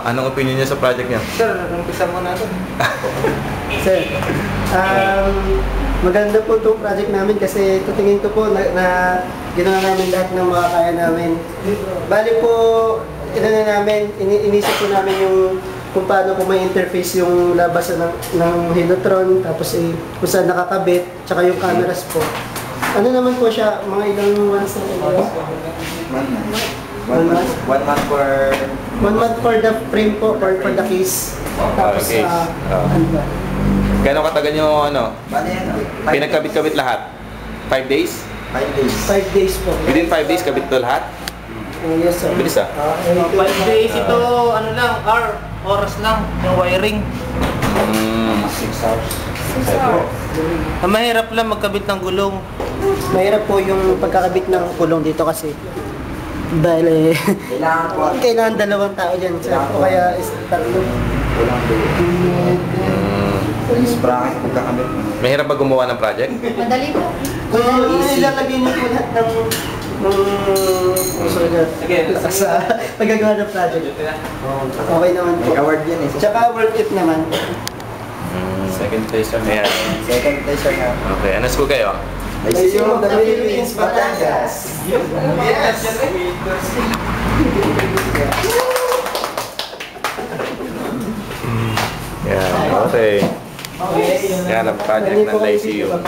Anong opinion niya sa project niya? Sir, umpisa mo natin. Sir, maganda po itong project namin kasi tutingin ko po na ginawa namin lahat ng mga kaya namin. Bali po, inisip po namin yung kung paano po may interface yung labasan ng Helotron, tapos kung saan nakakabit, tsaka yung cameras po. Ano naman po siya, mga ilang months na po? 1 month for... 1 month for the frame po, for the case. Tapos, ano ba? Gano'ng katagal nyo, pinagkabit-kabit lahat? 5 days? 5 days. 5 days po. Within 5 days, kabit to lahat? Yes, sir. Bilis 5 days ito, ano lang, oras lang, yung wiring. 6 hours. 6 hours. Mahirap lang magkabit ng gulong. Mahirap po yung pagkakabit ng kulong dito kasi dahil kailangan dalawang tao dyan, sir. O kaya tatlo. Sprocket pagkakabit. Mahirap ba gumawa ng project? Madali po. Kung ilalagay niyo po lahat ng sa paggagawa ng project. Okay naman po. Award yan eh. Tsaka worth it naman. Second place na yan. Second place na. Okay, ano school kayo? Liceo of the Philippines, Batangas. Yes! Yan, okay. Yan ang project ng Liceo.